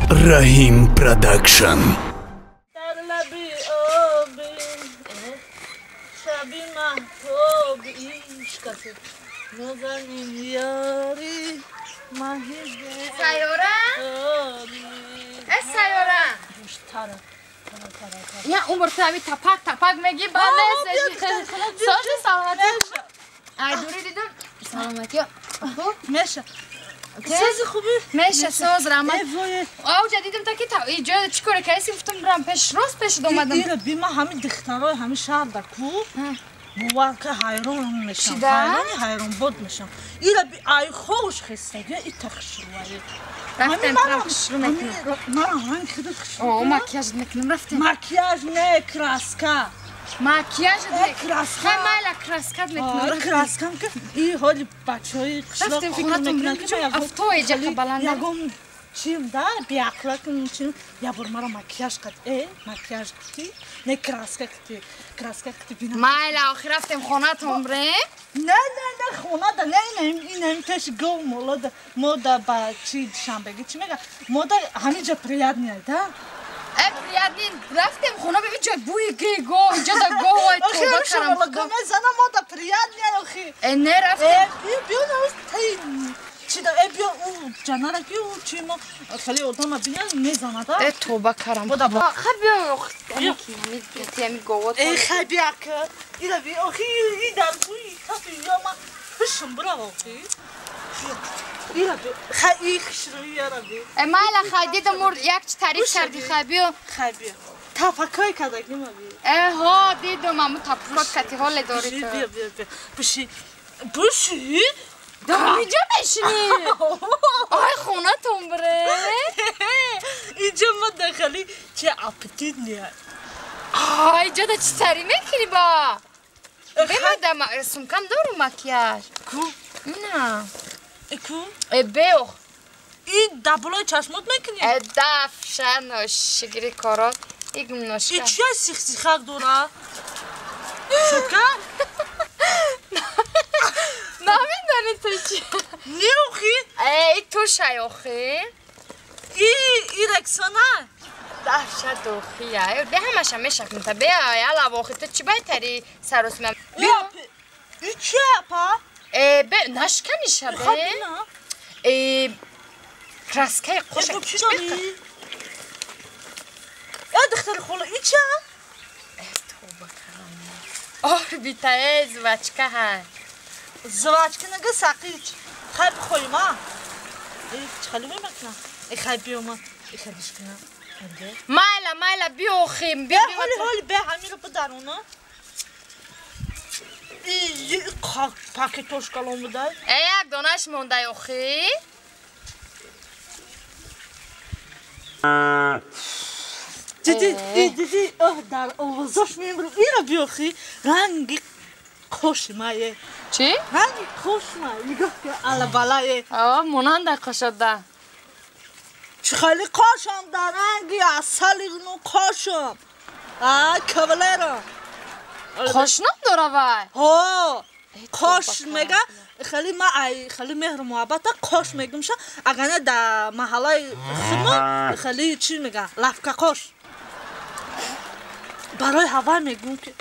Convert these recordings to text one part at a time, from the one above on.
Rahim Production. سیاره؟ سیاره یا عمر تامی تپک میگی بله ساز سلامتی دوری دیدم سلامتی میشه ساز خوبی؟ میشه ساز رحمت آو جدیدم تا که تا اینجا چیکار کسی گفتم برم راست پیش اومدم ایره بی ما همین دخترای همین شهر در کو بوار که حیران میشم حیران بود میشم ایره بی ای خوش خستگی ای تخشروایی رفتم تخشرو میکنم نه من خیلی خشرو او مکیاژ میکنم رفتم مکیاژ نه کراسکا مکیاژ کراسکا مالا کراسکا میکنم کراسکا که این حالی بچهای قشلاق رفتم خونتون میکنم افتوی جلو بلنده یگم چیم دا بی اخلاقم چیم یا بر مرا مکیاژ کد مکیاژ کتی نه کراسکا کتی بینا مالا آخر رفتم خونتون بره نه خونه دا نه اینم تش گو مودا با چی شنبگی چی میگه مودا همینجا پریادنیه دا پریادنین رفتم خونه ببین جای بوی گو اینجا دا گو وای توبه کرم گمه زنم مودا پریادنیه آخی نه رفتم بیا نوست تایی چی دا بیا او جانارا که او چی ما خیلی آدم بینن میزنه دا توبه کرم خب بیا همین گوات خیلی بیا که اینا بیا آخی ای در بوی تفی یا ما بشم برا آخی اینا بیا خیلی خشروی یارا بیا مالا خیلی دیدم یک چی تعریف کردی خیلی بیا تفکای کدکی ما بیا ها دیدم امو تفکای کتی حال داری تو بیا بشی اینجا بشینی آی خونه تون بره اینجا ما داخلی چه اپتیت نیه اینجا دا چی سری میکنی با بیمه سمکم دارو مکیاژ کو؟ نه کو؟ بیو این دبلای چشمات میکنی؟ دفشه نوشگیری کارات ایگم نوشگه این چیه سیخ داره؟ شکر؟ نمیدانی تو چی؟ نی اوخی؟ ای تو شیاخی؟ این رکسانه؟ دفشه دوخیه به همش هم میشکنم تا بیا یالا باخی تو چی باید تری سروس میم بیا این چیه پا؟ نشکنی شبه خب اینا کراسکه خوشه چی داری؟ یا دختر خوله این چیه؟ بیتای زوچکه های زواجکه نگه ساقیچ خیلی بخوری ما خیلی میمکنم خیلی بیوما خیلی بشکنم مالا بیوخیم بیا حالی به همین رو بدارونه این پاکتوش کلام بده یک دانش مونده اوخی دیدی در آوازاش میمرم این رو بیوخی رنگی خوش مایه چی؟ رنگی خوش مایه نگاه که علا بلایه موننده خوشده چه خیلی خوشم در رنگی اصلی نو خوشم کابلیرم خوش نداره وای خوش میگه خیلی مهر محبت خوش میگم شا اگر در محله خما خیلی چی میگه لفکه خوش برای هوا میگم که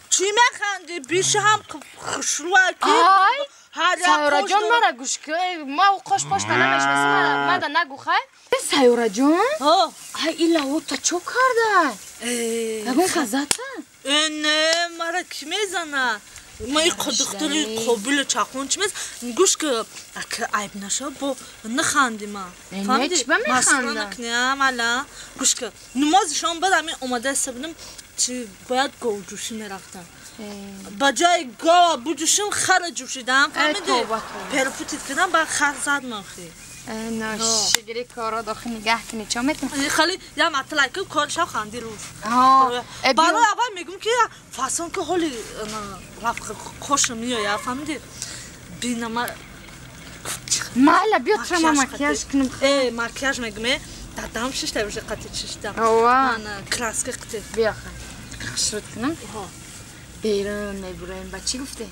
چی میخندی بیش هم خشروه که سیاره جان مرا گوش که ما خوش پاشت نمیشناسم ما دا نگو خواهی سیاره جان ایلا او تا چو کرده نگون خزاته نه مرا کی میزنه ما این دختری قابل چاقون چی میزنه گوش که اکر عیب نشه با نخندی ما فهمیدی؟ مسخره نکنیم الان گوش که نمازشان بعد همین اومده سبنم چی باید گو جوشی میرفتم با جای گاوا بجوشم خر جوشیدم فهمیدی؟ پرپوتیت کردم با خر زد مخی ناشگیری کارا داخل نگه کنی چه میتونم؟ خیلی یا مطلعی که کارشا خندی روز برای اول میگم که فاسون که حالی رفت خوشم میاد فهمیدی؟ بینم مالا بیا ترما مکیاژ کنم مکیاژ میگم دادم شش تا بشه قطعی شش تا من کراسکه قطعی بیا خشرت کنم بیرون با چی گفته؟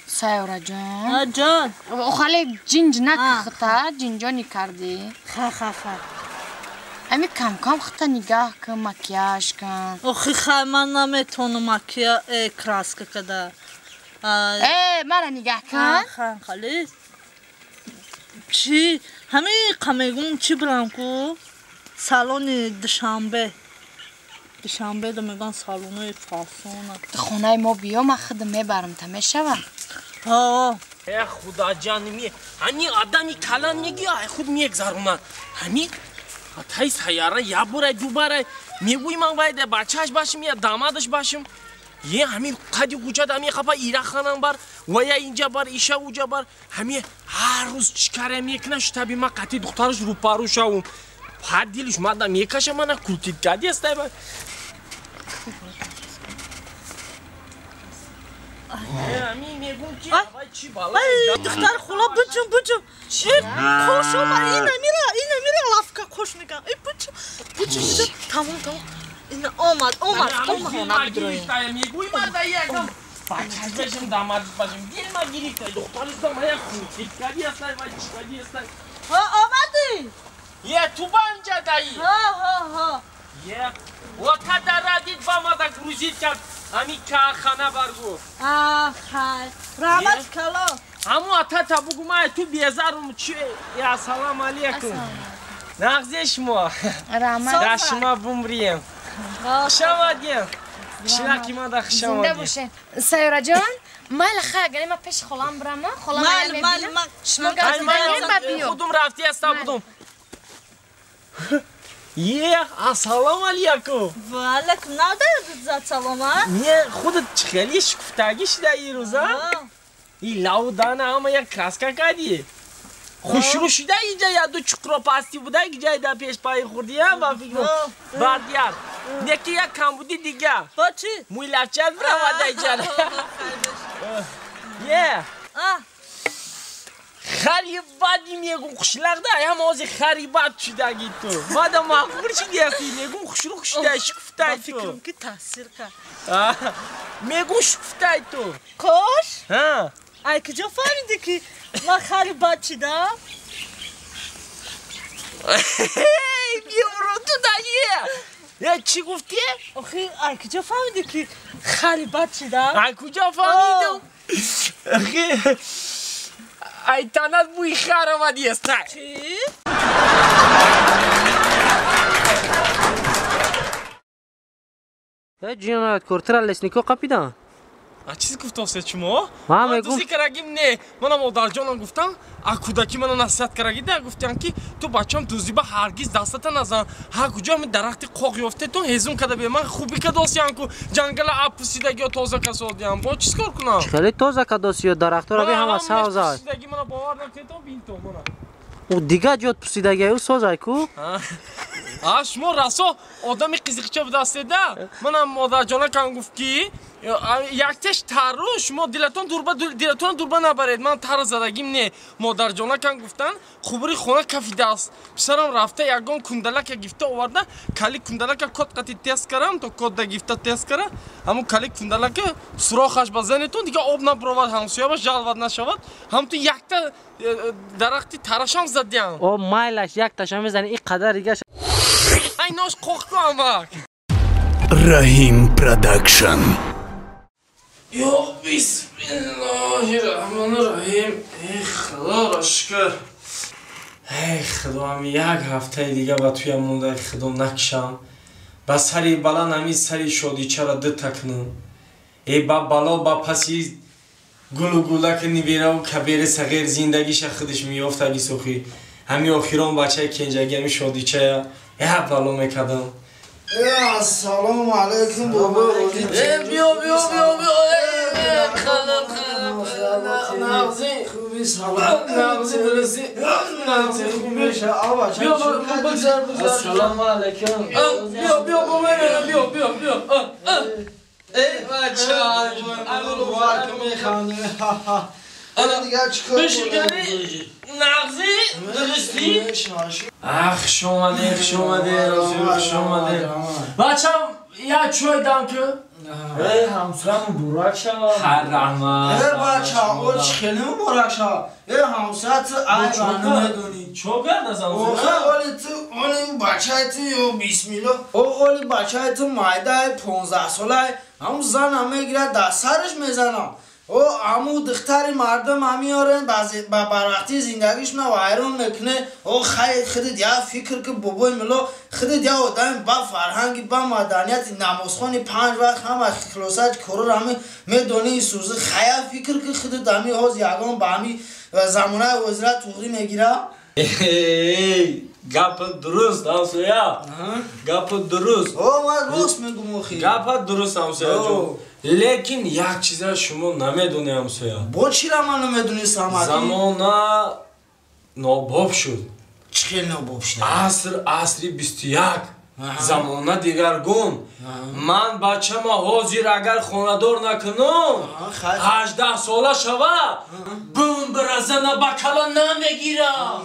سیاره جان جان خاله جنج نکخته جنجانی کردی خا امی کم کم خطا نگاه کن مکیاج کن آخی خیلی من نمیتونم مکیاج کراس کده مرا نگاه کن خیلی چی؟ همه کمیگون چی برم کو؟ سالن دوشنبه دو میگن سالن فاسونه خونه ما بیا من خودم میبرم تمیشه ای خدا جانمی هنی آدمی کلان میگی خود میگذارونن همی تای سیاره یا برای دوباره میگوی من باید بچهش باشم یا دامادش باشم یه همین قدی گوچه همی خفا ایره خانم بار و یا اینجا بار ایشه اوجا بار همی هر روز چکاره میکنه شتابی من قطعی دخترش رو پارو شاوم هر دیلش مادم میکشه من کلتید کردی استای بار همین میگم که چی بالا دختر خلا بچم خوشو من اینه میره لافکا خوش میگم بچم تمام این آمد میگوی من دا یکم بچهش بشم داماد باشم دیل ما گریفته دخترش دام های خونتید کردی استای وای چکردی استای آمدی یه تو بانجا دایی یه و تا درادید با ما دا گروزید کرد همی که خانه برگو رحمت کلا همو اتا تا بگو ما تو بیزارم چی یا سلام علیکم نغزه شما در شما بمریم خشامدیم شلکی ما دا خشامدیم سیاره جان مال خواهی ما پیش خلام برم خلام مال شما گفتیم خودم رفتی استا بودم یه سلام علیکم وعلیکم ندارد سلام یه خودت خیلی شکفتگی شده این روزا این لاودانه همه یک کراسکا کردی خوشرو شده اینجا یا دو چکرا پاستی بوده اینجا دا پیش پای خوردی هم با فکرم باردیار یکی یک کم بودی دیگه با چی؟ موی لفچت برم اینجا یه خیلی بدی میگم خوشلق ده هم آزی خیلی بد شده گی تو مادم مغفور شدی هستی میگم خوشرو شده شکفته تو فکرم که تاثیر کرد میگم شکفته تو کاش؟ ها ای کجا فهمیدی که ما خیلی بد شدم؟ بیورو تو داییه چی گفتی؟ آخی ای کجا فهمیدی که خیلی بد شدم؟ ای کجا فهمیدم؟ آخی ای تنت بوی خر آمدی است چی؟ جیانات کورترا لسنیکو قپیدن چیزی گفتم سه شما؟ من میگم دوستی کرگیم نه منم مادر جانم گفتم کودکی منو نصیحت کرگیده گفتن که تو بچه‌م دوزی با هرگز دستت نزن ها کجا من درخت قاق یافته تو هزون کده به من خوبی کداسیان کو جنگل آب پوسیدگی تازه کسادیم با چیز کار کنم خیلی تازه کداسی دارخت رو به هم سازای پوسیدگی منو باور نکنید تو بین تو منو او دیگه جات پوسیدگی او سازای کو شما راسو آدمی قیزیقچه به دست ده منم مادر جانم کم گفت که یکتش تارو شما دیلتون دوربه نبرید من تار زدگیم نه مادر جانم کم گفتن خوبری خونه کفیده است پسرم رفته یگان کندلک گفته آورده کلی کندلک کد قطی تست کردم تو کد گفته تست کرده همون کلی کندلک سوراخش بزنیتون دیگه آب نبرود همسایه باش جلوت نشود هم تو یکتا درختی تراشم زدیم او مایلش یک تاشم میزنی این قدر دیگه ای ناش قوق کنم Rahim Production. یا بسم الله الرحمن الرحیم ای خدا را شکر ای خدا هم یک هفته دیگه با توی مونده خدا نکشم با سری بالا نمی سری شادی چرا دو تکنم ای با بالا با پسی گل و گلک نیویره و کبیر صغیر زندگیش خودش میافت اگه سوخی همی آخیران بچه کنجگی همی شادی چه یه بالا میکدم سلام علیکم بابا بیا نغزی خوبی سلام نغزی درستی نغزی خوبی سلام علیکم بیا ای بچه اول که میخوانیم الان دیگه چیکار بشکنی نغزی درستی اخش اومده بچه هم یا چای دام که همسرم مبارک شد. هر رحمت بچه او خیلی مبارک شد. همسرت ایوان ندونی. چو کرد از همون اوه اولی تو اولی بچه تو یو بیس میلو. اولی بچه تو مایده 15 ساله. همون زن همه گیره دست سرش میزنم. او همون دختر مردم همیارن با برقتی زندگیش ما وایرون نکنه. او خیلی دیا فکر که بابای ملو خیلی دیا آدم با فرهنگی با مدنیت نمازخوانی 5 وقت هم خلاصت کرور همه میدونی سوزه خیلی فکر که خیلی دمی هاز یگان با همی زمانه وزارت توقی میگیره. گپ درست همسایا گپ درست من درست میگم اخی گپ درست همسایا جون لیکن یک چیز شما نمیدونی همسایا با چی را من نمیدونی سامدی؟ زمانه ناباب شد چی ناباب شد؟ عصری 21 زمانه دیگرگون من بچه ما حاضر اگر خاندار نکنم 18 ساله شوه بوم برزنه با کلا نمیگیرم